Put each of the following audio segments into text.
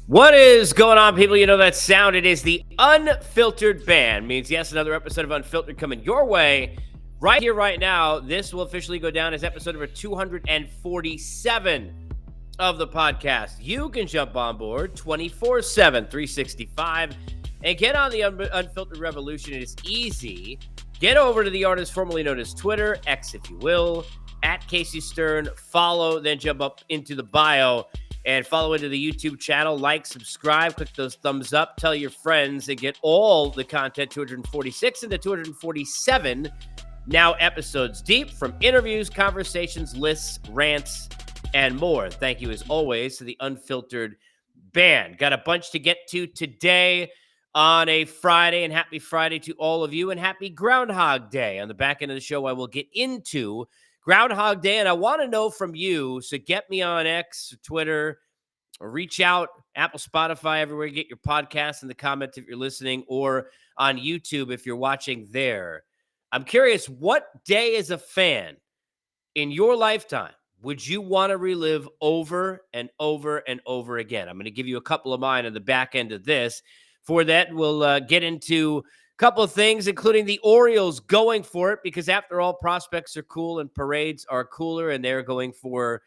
What is going on, people? You know that sound. It is the Unfiltered Band. Means, yes, another episode of Unfiltered coming your way right here, right now. This will officially go down as episode number 247 of the podcast. You can jump on board 24/7, 365, and get on the Unfiltered Revolution. It is easy. Get over to the artist formerly known as Twitter, X if you will, at Casey Stern. Follow, then jump up into the bio and follow into the YouTube channel. Like, subscribe, click those thumbs up, tell your friends, and get all the content 246 and the 247 now episodes deep, from interviews, conversations, lists, rants, and more. Thank you, as always, to the Unfiltered Band. Got a bunch to get to today on a Friday, and happy Friday to all of you, and happy Groundhog Day. On the back end of the show, I will get into Groundhog Day, and I want to know from you, so get me on X, Twitter, or reach out, Apple, Spotify, everywhere you get your podcasts, in the comments if you're listening, or on YouTube if you're watching there. I'm curious, what day as a fan in your lifetime would you want to relive over and over and over again? I'm going to give you a couple of mine on the back end of this. For that, we'll get into a couple of things, including the Orioles going for it, because after all, prospects are cool and parades are cooler, and they're going for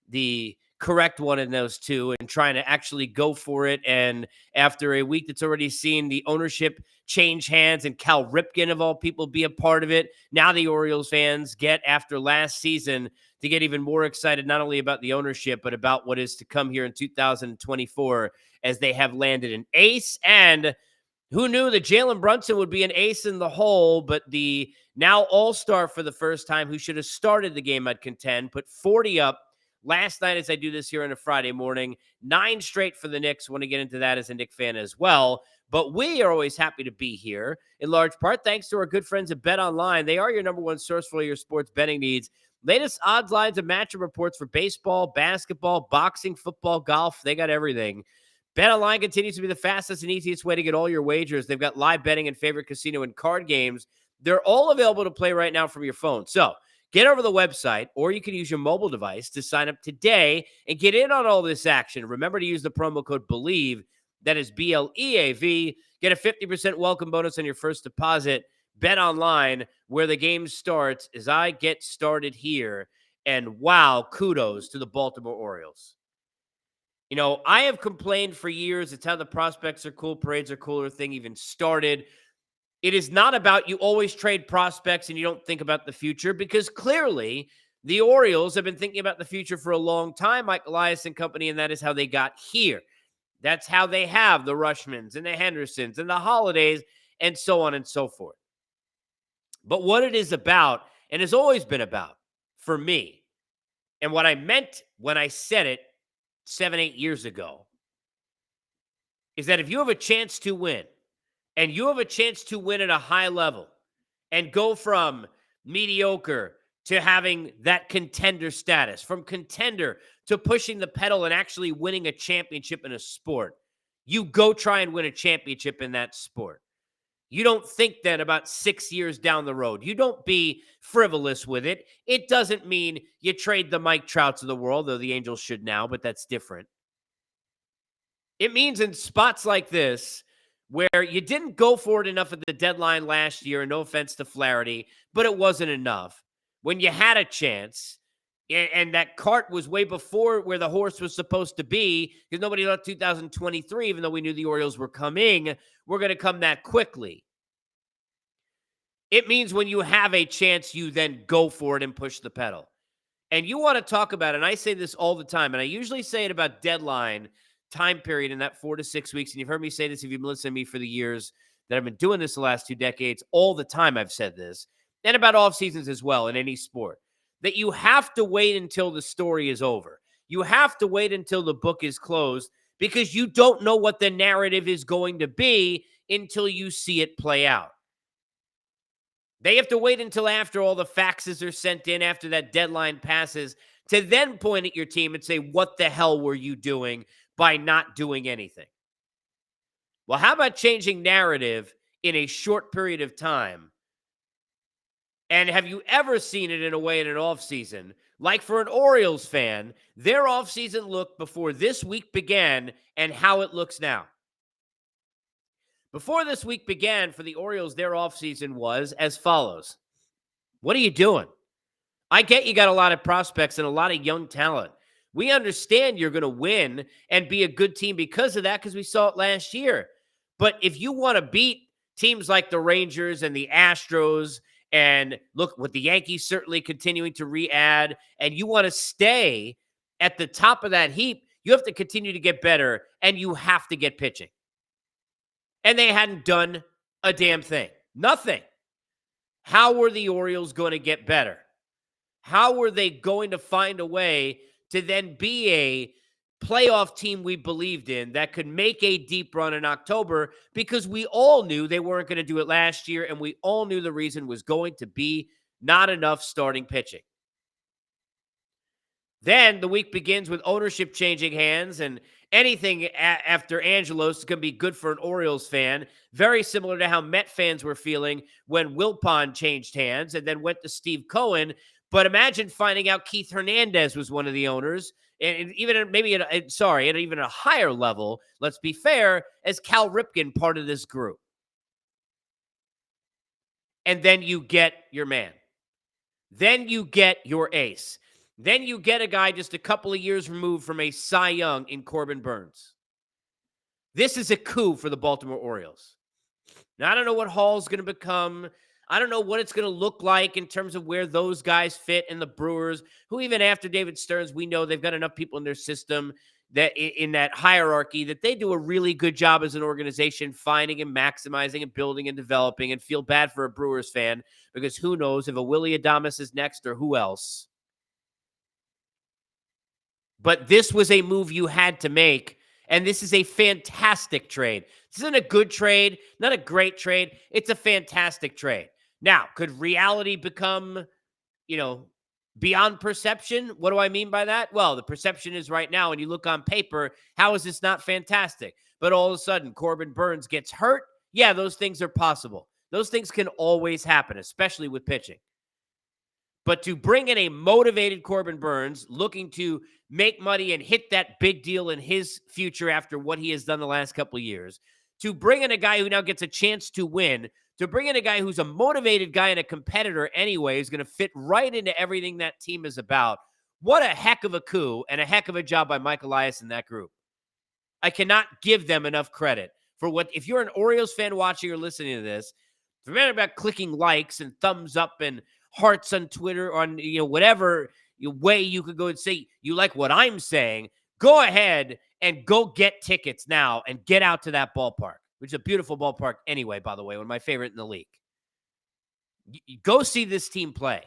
the correct one in those two and trying to actually go for it. And after a week that's already seen the ownership change hands and Cal Ripken, of all people, be a part of it, now the Orioles fans get, after last season, to get even more excited, not only about the ownership, but about what is to come here in 2024, as they have landed an ace. And who knew that Jalen Brunson would be an ace in the hole, but the now all-star for the first time, who should have started the game, I'd contend, put 40 up last night, as I do this here on a Friday morning. 9 straight for the Knicks. Want to get into that as a Knicks fan as well. But we are always happy to be here, in large part thanks to our good friends at Bet Online. They are your number one source for your sports betting needs. Latest odds, lines, and matchup reports for baseball, basketball, boxing, football, golf. They got everything. BetOnline continues to be the fastest and easiest way to get all your wagers. They've got live betting and favorite casino and card games. They're all available to play right now from your phone. So get over the website, or you can use your mobile device to sign up today and get in on all this action. Remember to use the promo code BELIEVE. That is BLEAV. Get a 50% welcome bonus on your first deposit. Bet Online, where the game starts, as I get started here. And wow, kudos to the Baltimore Orioles. You know, I have complained for years. It's how the prospects are cool, parades are cooler thing even started. It is not about you always trade prospects and you don't think about the future, because clearly the Orioles have been thinking about the future for a long time, Mike Elias and company, and that is how they got here. That's how they have the Rushmans and the Hendersons and the Holidays and so on and so forth. But what it is about, and has always been about for me, and what I meant when I said it 7-8 years ago, is that if you have a chance to win, and you have a chance to win at a high level and go from mediocre to having that contender status, from contender to pushing the pedal and actually winning a championship in a sport, you go try and win a championship in that sport. You don't think then about 6 years down the road. You don't be frivolous with it. It doesn't mean you trade the Mike Trouts of the world, though the Angels should now, but that's different. It means in spots like this, where you didn't go for it enough at the deadline last year, no offense to Flaherty, but it wasn't enough. When you had a chance, and that cart was way before where the horse was supposed to be, because nobody thought 2023, even though we knew the Orioles were coming, we're going to come that quickly. It means when you have a chance, you then go for it and push the pedal. And you want to talk about it, and I say this all the time, and I usually say it about deadline time period in that 4 to 6 weeks. And you've heard me say this if you've been listening to me for the years that I've been doing this the last 2 decades. All the time I've said this, and about off seasons as well in any sport, that you have to wait until the story is over. You have to wait until the book is closed, because you don't know what the narrative is going to be until you see it play out. They have to wait until after all the faxes are sent in, after that deadline passes, to then point at your team and say, what the hell were you doing by not doing anything? Well, how about changing narrative in a short period of time And have you ever seen it in a way in an offseason? Like for an Orioles fan, their offseason look before this week began and how it looks now. Before this week began for the Orioles, their offseason was as follows. What are you doing? I get you got a lot of prospects and a lot of young talent. We understand you're going to win and be a good team because of that, because we saw it last year. But if you want to beat teams like the Rangers and the Astros, and look, with the Yankees certainly continuing to re-add, and you want to stay at the top of that heap, you have to continue to get better, and you have to get pitching. And they hadn't done a damn thing. Nothing. How were the Orioles going to get better? How were they going to find a way to then be a playoff team we believed in that could make a deep run in October? Because we all knew they weren't going to do it last year, and we all knew the reason was going to be not enough starting pitching. Then the week begins with ownership changing hands, and anything after Angelos is going to be good for an Orioles fan. Very similar to how Met fans were feeling when Wilpon changed hands and then went to Steve Cohen. But imagine finding out Keith Hernandez was one of the owners, and even maybe at even a higher level, let's be fair, as Cal Ripken part of this group. And then you get your man. Then you get your ace. Then you get a guy just a couple of years removed from a Cy Young in Corbin Burnes. This is a coup for the Baltimore Orioles. Now, I don't know what Hall's going to become. I don't know what it's going to look like in terms of where those guys fit in the Brewers, who even after David Stearns, we know they've got enough people in their system that in that hierarchy that they do a really good job as an organization finding and maximizing and building and developing, and feel bad for a Brewers fan because who knows if a Willie Adames is next or who else. But this was a move you had to make, and this is a fantastic trade. This isn't a good trade, not a great trade. It's a fantastic trade. Now, could reality become, beyond perception? What do I mean by that? Well, the perception is right now, and you look on paper, how is this not fantastic? But all of a sudden, Corbin Burnes gets hurt. Yeah, those things are possible. Those things can always happen, especially with pitching. But to bring in a motivated Corbin Burnes looking to make money and hit that big deal in his future after what he has done the last couple of years, to bring in a guy who now gets a chance to win, to bring in a guy who's a motivated guy and a competitor anyway, who's going to fit right into everything that team is about. What a heck of a coup and a heck of a job by Mike Elias and that group. I cannot give them enough credit for what, if you're an Orioles fan watching or listening to this, forget about clicking likes and thumbs up and hearts on Twitter, on whatever way you could go and say you like what I'm saying. Go ahead and go get tickets now and get out to that ballpark, which is a beautiful ballpark anyway, by the way, one of my favorite in the league. Go see this team play,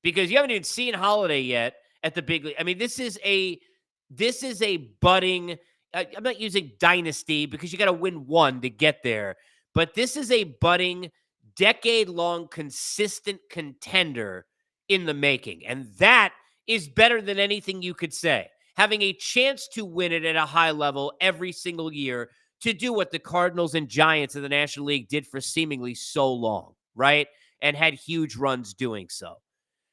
because you haven't even seen Holiday yet at the big league. I mean, this is a budding. I'm not using dynasty because you got to win one to get there, but this is a budding, decade-long, consistent contender in the making. And that is better than anything you could say. Having a chance to win it at a high level every single year, to do what the Cardinals and Giants in the National League did for seemingly so long, right? And had huge runs doing so.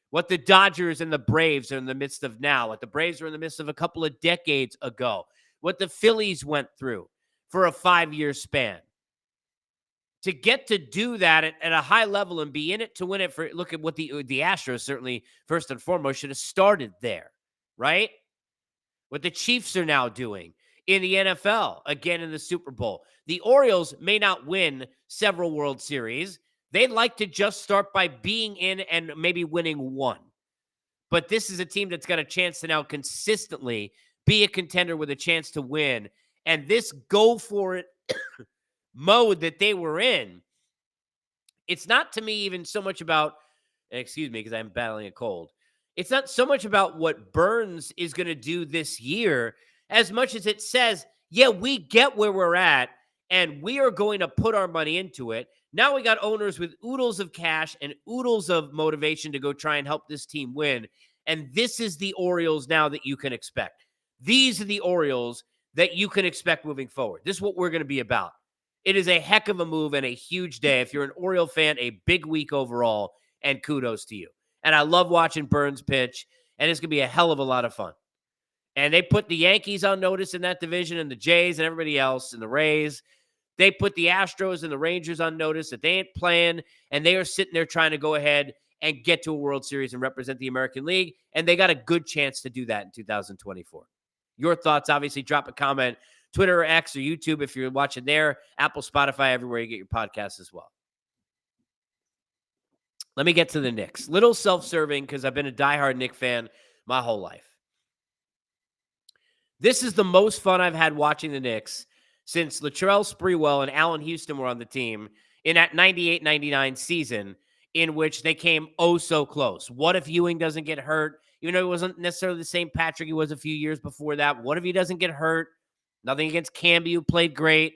What the Dodgers and the Braves are in the midst of now, what the Braves were in the midst of a couple of decades ago, what the Phillies went through for a 5-year span. To get to do that at a high level and be in it to win it, look at what the Astros certainly first and foremost should have started there, right? What the Chiefs are now doing in the NFL, again in the Super Bowl. The Orioles may not win several World Series. They'd like to just start by being in and maybe winning one. But this is a team that's got a chance to now consistently be a contender with a chance to win. And this go for it mode that they were in, it's not to me even so much about, excuse me, because I'm battling a cold. It's not so much about what Burnes is going to do this year as much as it says, yeah, we get where we're at and we are going to put our money into it. Now we got owners with oodles of cash and oodles of motivation to go try and help this team win. And this is the Orioles now that you can expect. These are the Orioles that you can expect moving forward. This is what we're going to be about. It is a heck of a move and a huge day. If you're an Oriole fan, a big week overall. and kudos to you. And I love watching Burns pitch, and it's going to be a hell of a lot of fun. And they put the Yankees on notice in that division, and the Jays and everybody else, and the Rays. They put the Astros and the Rangers on notice that they ain't playing, and they are sitting there trying to go ahead and get to a World Series and represent the American League, and they got a good chance to do that in 2024. Your thoughts, obviously, drop a comment, Twitter or X or YouTube if you're watching there, Apple, Spotify, everywhere you get your podcasts as well. Let me get to the Knicks. Little self-serving because I've been a diehard Knicks fan my whole life. This is the most fun I've had watching the Knicks since Latrell Sprewell and Allen Houston were on the team in that 98-99 season in which they came oh so close. What if Ewing doesn't get hurt? Even though he wasn't necessarily the same Patrick he was a few years before that. What if he doesn't get hurt? Nothing against Camby, who played great.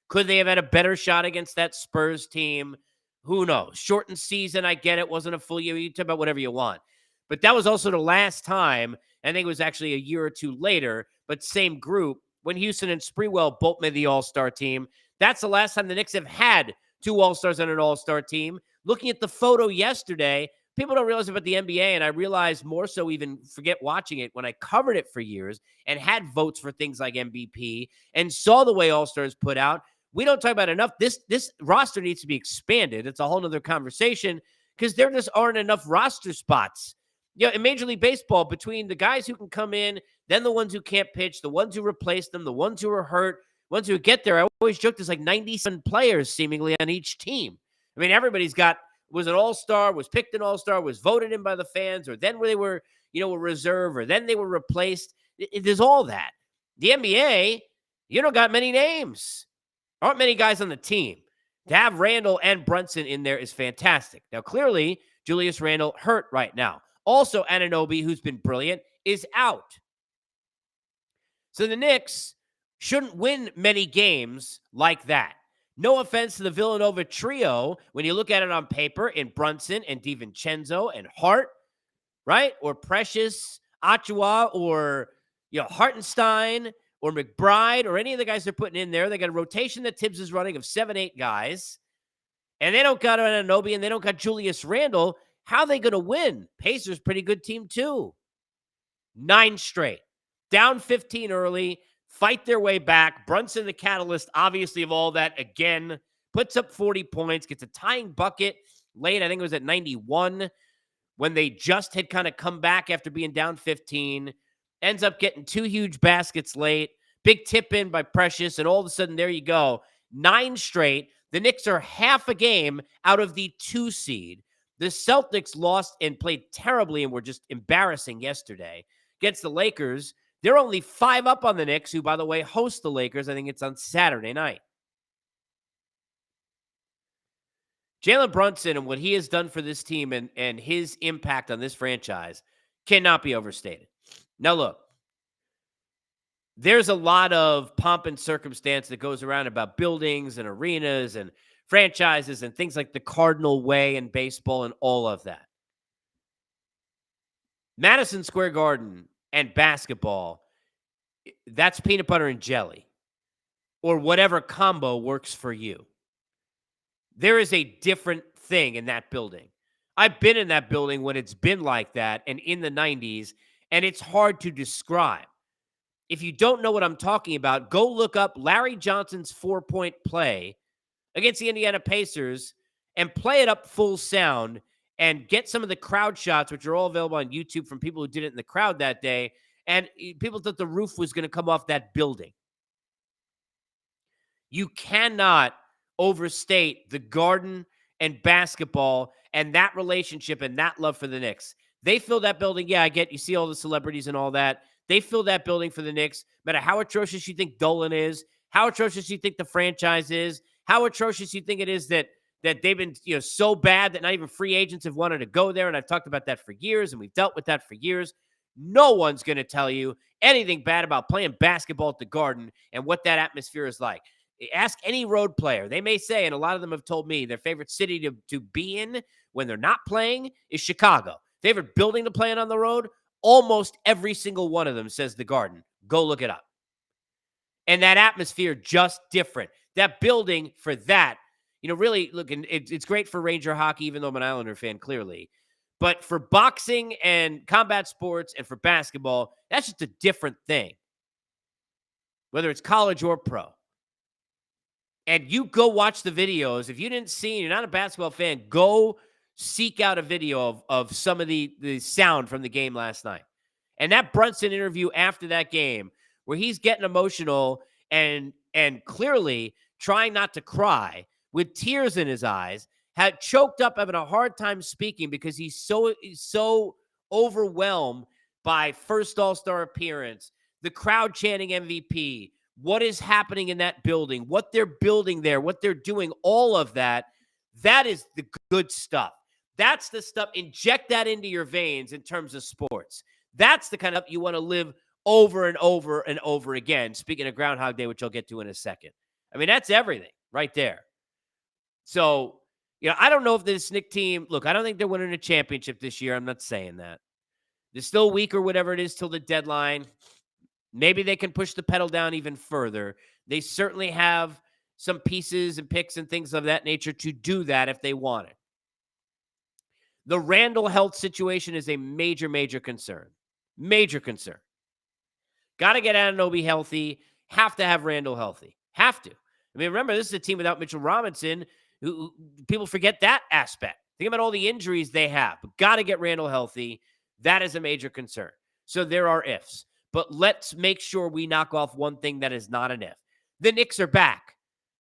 Could they have had a better shot against that Spurs team? Who knows? Shortened season, I get it. Wasn't a full year. You talk about whatever you want. But that was also the last time, I think it was actually a year or two later, but same group, when Houston and Sprewell both made the All-Star team. That's the last time the Knicks have had two All-Stars on an All-Star team. Looking at the photo yesterday, people don't realize about the NBA, and I realized more so even forget watching it when I covered it for years and had votes for things like MVP and saw the way All-Stars put out. We don't talk about enough. This roster needs to be expanded. It's a whole nother conversation because there just aren't enough roster spots. You know, in Major League Baseball, between the guys who can come in, then the ones who can't pitch, the ones who replace them, the ones who are hurt, ones who get there. I always joke there's like 97 players seemingly on each team. I mean, everybody's was an all-star, was picked an all-star, was voted in by the fans, or then they were, a reserve, or then they were replaced. There's all that. The NBA, you don't got many names. Aren't many guys on the team. To have Randall and Brunson in there is fantastic. Now, clearly, Julius Randle hurt right now. Also, Anunoby, who's been brilliant, is out. So the Knicks shouldn't win many games like that. No offense to the Villanova trio, when you look at it on paper, in Brunson and DiVincenzo and Hart, right? Or Precious, Achua, or Hartenstein, or McBride, or any of the guys they're putting in there. They got a rotation that Tibbs is running of 7-8 guys, and they don't got Anunoby, and they don't got Julius Randle. How are they going to win? Pacers, pretty good team too. 9 straight. Down 15 early, fight their way back. Brunson, the catalyst, obviously, of all that, again, puts up 40 points, gets a tying bucket late. I think it was at 91 when they just had kind of come back after being down 15. Ends up getting 2 huge baskets late. Big tip in by Precious, and all of a sudden, there you go. 9 straight. The Knicks are half a game out of the 2 seed. The Celtics lost and played terribly and were just embarrassing yesterday against the Lakers. They're only 5 up on the Knicks, who, by the way, host the Lakers. I think it's on Saturday night. Jalen Brunson and what he has done for this team and his impact on this franchise cannot be overstated. Now, look, there's a lot of pomp and circumstance that goes around about buildings and arenas and franchises and things like the Cardinal Way in baseball and all of that. Madison Square Garden and basketball, that's peanut butter and jelly or whatever combo works for you. There is a different thing in that building. I've been in that building when it's been like that and in the 90s, and it's hard to describe. If you don't know what I'm talking about, go look up Larry Johnson's 4-point play against the Indiana Pacers and play it up full sound and get some of the crowd shots, which are all available on YouTube from people who did it in the crowd that day. And people thought the roof was going to come off that building. You cannot overstate the Garden and basketball and that relationship and that love for the Knicks. They fill that building. Yeah, I get you see all the celebrities and all that. They fill that building for the Knicks. No matter how atrocious you think Dolan is, how atrocious you think the franchise is, how atrocious you think it is that they've been so bad that not even free agents have wanted to go there. And I've talked about that for years, and we've dealt with that for years. No one's going to tell you anything bad about playing basketball at the Garden and what that atmosphere is like. Ask any road player. They may say, and a lot of them have told me, their favorite city to be in when they're not playing is Chicago. Favorite building to play in on the road? Almost every single one of them says the Garden. Go look it up. And that atmosphere, just different. That building, for that, Really, look, and it's great for Ranger hockey, even though I'm an Islander fan, clearly. But for boxing and combat sports and for basketball, that's just a different thing, whether it's college or pro. And you go watch the videos. If you didn't see, you're not a basketball fan, go seek out a video of some of the sound from the game last night. And that Brunson interview after that game, where he's getting emotional and clearly trying not to cry with tears in his eyes, had choked up, having a hard time speaking because he's so overwhelmed by first All-Star appearance, the crowd chanting MVP, what is happening in that building, what they're building there, what they're doing, all of that. That is the good stuff. That's the stuff. Inject that into your veins in terms of sports. That's the kind of you want to live over and over and over again. Speaking of Groundhog Day, which I'll get to in a second. I mean, that's everything right there. So, I don't know if this Knicks team, look, I don't think they're winning a championship this year. I'm not saying that. They're still weak or whatever it is till the deadline. Maybe they can push the pedal down even further. They certainly have some pieces and picks and things of that nature to do that if they want it. The Randall health situation is a major, major concern. Major concern. Got to get Anunoby healthy. Have to have Randall healthy. Have to. I mean, remember, this is a team without Mitchell Robinson. Who people forget that aspect. Think about all the injuries they have. But got to get Randall healthy. That is a major concern. So there are ifs. But let's make sure we knock off one thing that is not an if. The Knicks are back.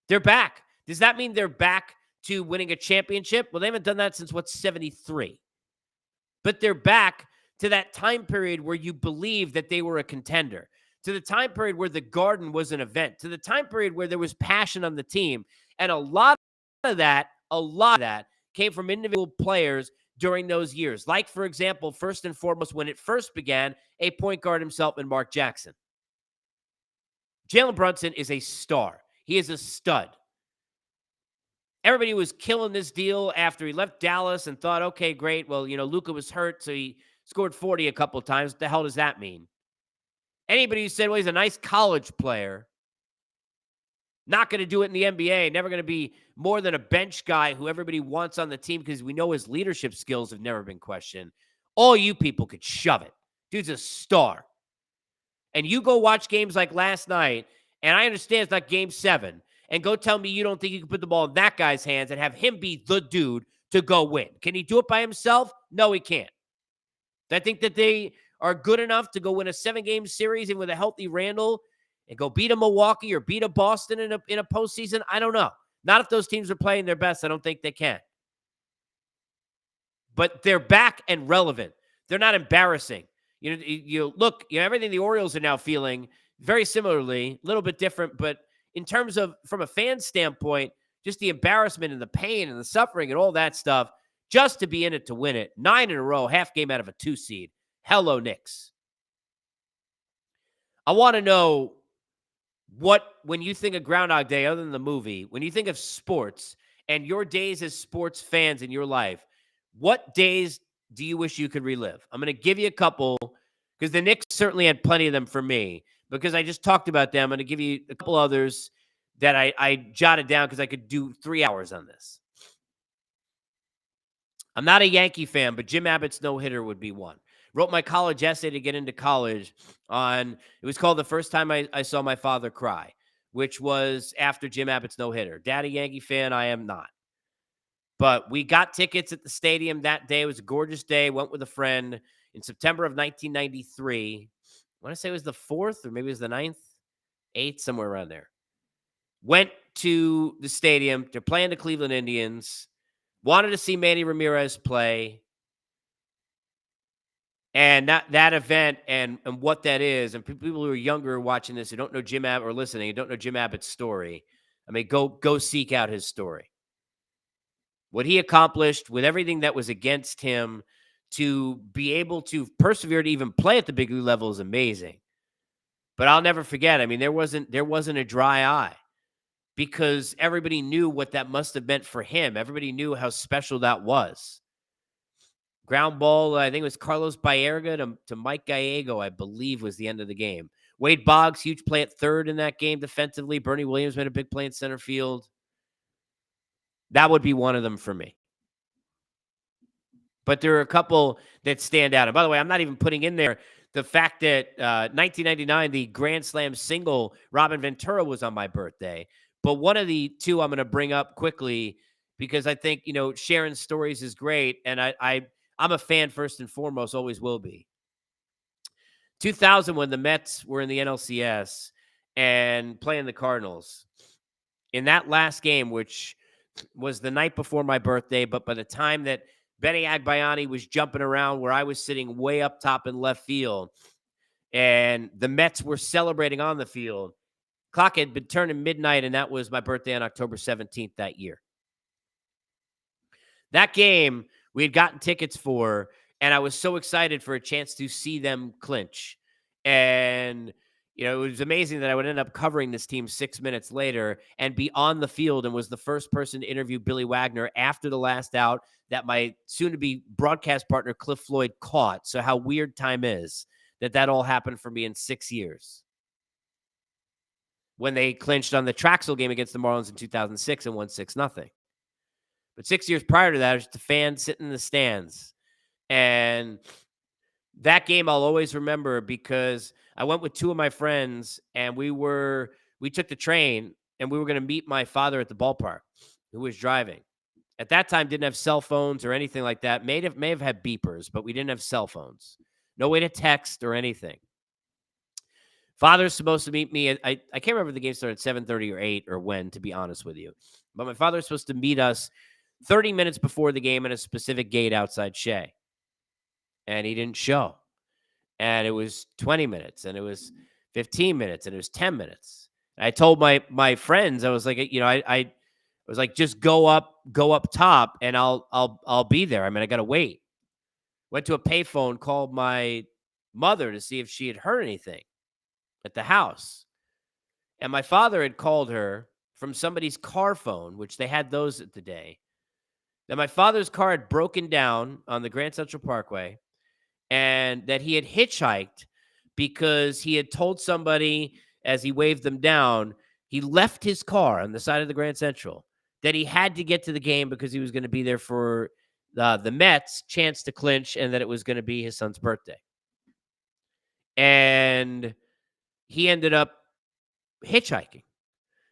They're back. Does that mean they're back to winning a championship? Well, they haven't done that since, 73. But they're back to that time period where you believe that they were a contender, to the time period where the Garden was an event, to the time period where there was passion on the team. And a lot of that came from individual players during those years. Like, for example, first and foremost, when it first began, a point guard himself and Mark Jackson. Jalen Brunson is a star. He is a stud. Everybody was killing this deal after he left Dallas and thought, okay, great. Well, Luka was hurt, so he scored 40 a couple of times. What the hell does that mean? Anybody who said, well, he's a nice college player, not going to do it in the NBA, never going to be more than a bench guy who everybody wants on the team because we know his leadership skills have never been questioned. All you people could shove it. Dude's a star. And you go watch games like last night, and I understand it's not game 7, and go tell me you don't think you can put the ball in that guy's hands and have him be the dude to go win. Can he do it by himself? No, he can't. I think that they are good enough to go win a 7-game series and with a healthy Randall and go beat a Milwaukee or beat a Boston in a postseason. I don't know. Not if those teams are playing their best. I don't think they can. But they're back and relevant. They're not embarrassing. You look, everything the Orioles are now feeling very similarly, a little bit different, but in terms of, from a fan standpoint, just the embarrassment and the pain and the suffering and all that stuff, just to be in it to win it. 9 in a row, half game out of a 2 seed. Hello, Knicks. I want to know when you think of Groundhog Day, other than the movie, when you think of sports and your days as sports fans in your life, what days do you wish you could relive? I'm going to give you a couple because the Knicks certainly had plenty of them for me. Because I just talked about them, I'm going to give you a couple others that I jotted down because I could do 3 hours on this. I'm not a Yankee fan, but Jim Abbott's no-hitter would be one. Wrote my college essay to get into college it was called The First Time I Saw My Father Cry, which was after Jim Abbott's no-hitter. Daddy Yankee fan, I am not. But we got tickets at the stadium that day. It was a gorgeous day. Went with a friend in September of 1993. I want to say it was the 4th or maybe it was the 9th, 8th, somewhere around there. Went to the stadium. They're playing the Cleveland Indians. Wanted to see Manny Ramirez play. And that event and what that is, and people who are younger watching this who don't know Jim Abbott or listening, who don't know Jim Abbott's story, I mean, go seek out his story. What he accomplished with everything that was against him, to be able to persevere to even play at the big league level is amazing. But I'll never forget. I mean, there wasn't a dry eye because everybody knew what that must have meant for him. Everybody knew how special that was. Ground ball, I think it was Carlos Baerga to Mike Gallego, I believe, was the end of the game. Wade Boggs, huge play at third in that game defensively. Bernie Williams made a big play in center field. That would be one of them for me. But there are a couple that stand out. And by the way, I'm not even putting in there the fact that 1999, the Grand Slam single, Robin Ventura, was on my birthday. But one of the two I'm going to bring up quickly because I think, sharing stories is great. And I'm a fan first and foremost, always will be. 2000, when the Mets were in the NLCS and playing the Cardinals, in that last game, which was the night before my birthday, but by the time that Benny Agbayani was jumping around where I was sitting way up top in left field, and the Mets were celebrating on the field, clock had been turning midnight, and that was my birthday on October 17th that year. That game we had gotten tickets for, and I was so excited for a chance to see them clinch. And it was amazing that I would end up covering this team 6 minutes later and be on the field and was the first person to interview Billy Wagner after the last out that my soon-to-be broadcast partner Cliff Floyd caught. So how weird time is that all happened for me in 6 years. When they clinched on the Traxel game against the Marlins in 2006 and won 6-0. But 6 years prior to that, I was just a fan sitting in the stands. And that game I'll always remember because I went with two of my friends and we took the train and we were going to meet my father at the ballpark who was driving. At that time, didn't have cell phones or anything like that. May have had beepers, but we didn't have cell phones. No way to text or anything. Father's supposed to meet me. I can't remember if the game started at 7:30 or 8 or when, to be honest with you. But my father's supposed to meet us 30 minutes before the game at a specific gate outside Shea. And he didn't show. And it was 20 minutes, and it was 15 minutes, and it was 10 minutes. And I told my friends, I was like, I was like, just go up top, and I'll be there. I mean, I got to wait. Went to a payphone, called my mother to see if she had heard anything at the house. And my father had called her from somebody's car phone, which they had those at the day. That my father's car had broken down on the Grand Central Parkway and that he had hitchhiked because he had told somebody as he waved them down, he left his car on the side of the Grand Central, that he had to get to the game because he was going to be there for the Mets' chance to clinch and that it was going to be his son's birthday. And he ended up hitchhiking.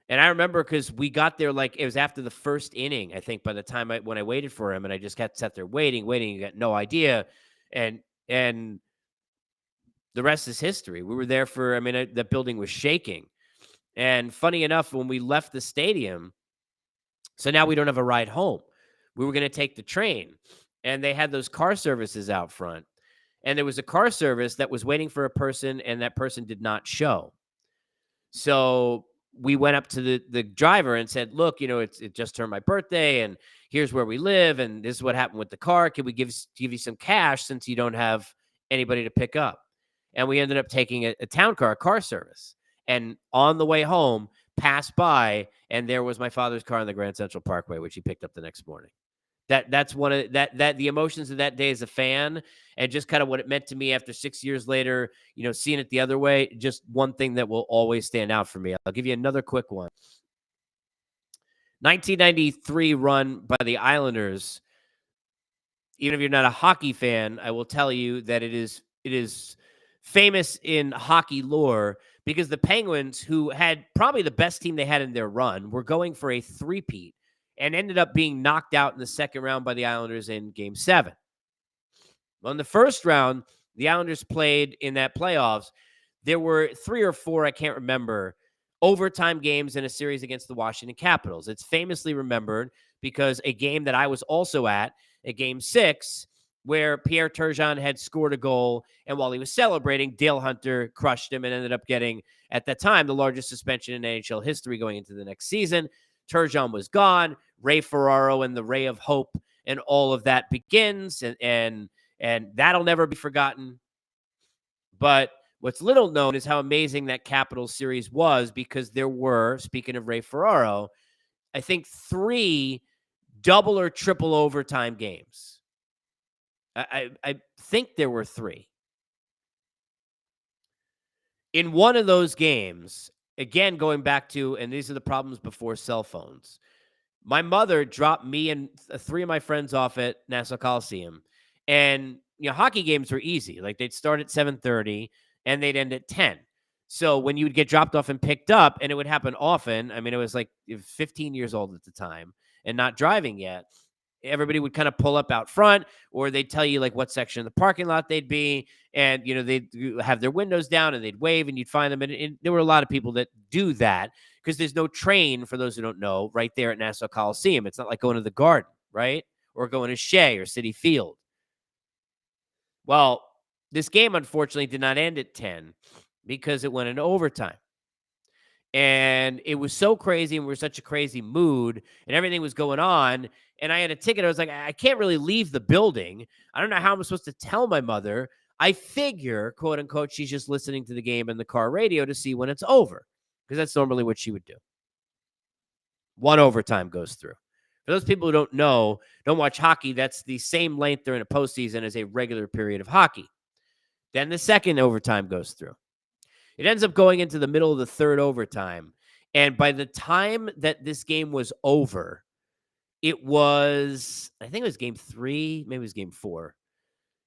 And I remember because we got there like it was after the first inning, I think, by the time when I waited for him, and I just sat there waiting, you got no idea. And the rest is history. We were there for, that building was shaking. And funny enough, when we left the stadium, so now we don't have a ride home. We were going to take the train, and they had those car services out front. And there was a car service that was waiting for a person, and that person did not show. So we went up to the driver and said, look, it just turned my birthday, and here's where we live, and this is what happened with the car. Can we give you some cash since you don't have anybody to pick up? And we ended up taking a town car, a car service. And on the way home, passed by, and there was my father's car on the Grand Central Parkway, which he picked up the next morning. That's one of that the emotions of that day as a fan, and just kind of what it meant to me after 6 years later, seeing it the other way, just one thing that will always stand out for me. I'll give you another quick one. 1993 run by the Islanders. Even if you're not a hockey fan, I will tell you that it is famous in hockey lore because the Penguins, who had probably the best team they had in their run, were going for a three-peat and ended up being knocked out in the second round by the Islanders in Game 7. Well, in the first round, the Islanders played in that playoffs. There were 3 or 4, I can't remember, overtime games in a series against the Washington Capitals. It's famously remembered because a game that I was also at Game 6, where Pierre Turgeon had scored a goal, and while he was celebrating, Dale Hunter crushed him and ended up getting, at that time, the largest suspension in NHL history going into the next season. Turgeon was gone. Ray Ferraro and the Ray of Hope and all of that begins, and that'll never be forgotten. But what's little known is how amazing that Capitals series was, because there were, speaking of Ray Ferraro, I think 3 double or triple overtime games. I think there were 3. In one of those games, again, going back to, and these are the problems before cell phones, My mother dropped me and three of my friends off at Nassau Coliseum, and hockey games were easy. Like they'd start at 7:30 and they'd end at 10. So when you would get dropped off and picked up, and it would happen often. I mean, it was like 15 years old at the time and not driving yet. Everybody would kind of pull up out front, or they'd tell you like what section of the parking lot they'd be, and they'd have their windows down and they'd wave, and you'd find them. And there were a lot of people that do that because there's no train, for those who don't know, right there at Nassau Coliseum. It's not like going to the Garden, right, or going to Shea or City Field. Well, this game unfortunately did not end at 10 because it went into overtime. And it was so crazy, and we were such a crazy mood, and everything was going on. And I had a ticket. I was like, I can't really leave the building. I don't know how I'm supposed to tell my mother. I figure, quote unquote, she's just listening to the game in the car radio to see when it's over, because that's normally what she would do. One overtime goes through. For those people who don't know, don't watch hockey, that's the same length during a postseason as a regular period of hockey. Then the second overtime goes through. It ends up going into the middle of the third overtime. And by the time that this game was over, I think it was game 3, maybe it was game 4.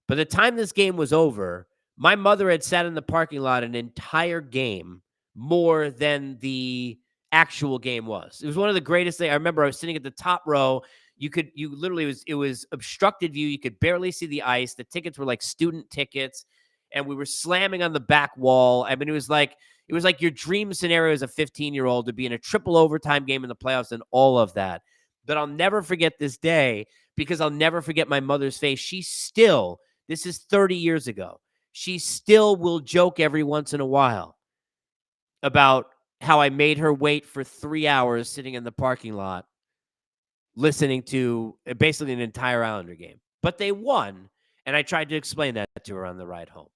By the time this game was over, my mother had sat in the parking lot an entire game more than the actual game was. It was one of the greatest things. I remember I was sitting at the top row. It was obstructed view. You could barely see the ice. The tickets were like student tickets, and we were slamming on the back wall. I mean, it was like your dream scenario as a 15-year-old to be in a triple overtime game in the playoffs and all of that. But I'll never forget this day, because I'll never forget my mother's face. This is 30 years ago. She still will joke every once in a while about how I made her wait for 3 hours sitting in the parking lot listening to basically an entire Islander game. But they won, and I tried to explain that to her on the ride home.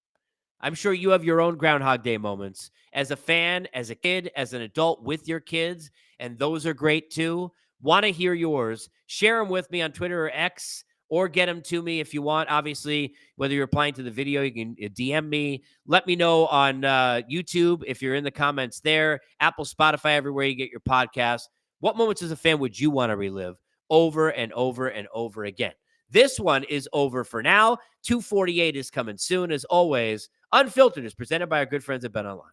I'm sure you have your own Groundhog Day moments as a fan, as a kid, as an adult with your kids, and those are great too. Want to hear yours? Share them with me on Twitter or X, or get them to me if you want. Obviously, whether you're applying to the video, you can DM me. Let me know on YouTube if you're in the comments there. Apple, Spotify, everywhere you get your podcasts. What moments as a fan would you want to relive over and over and over again? This one is over for now. 248 is coming soon. As always, Unfiltered is presented by our good friends at BetOnline.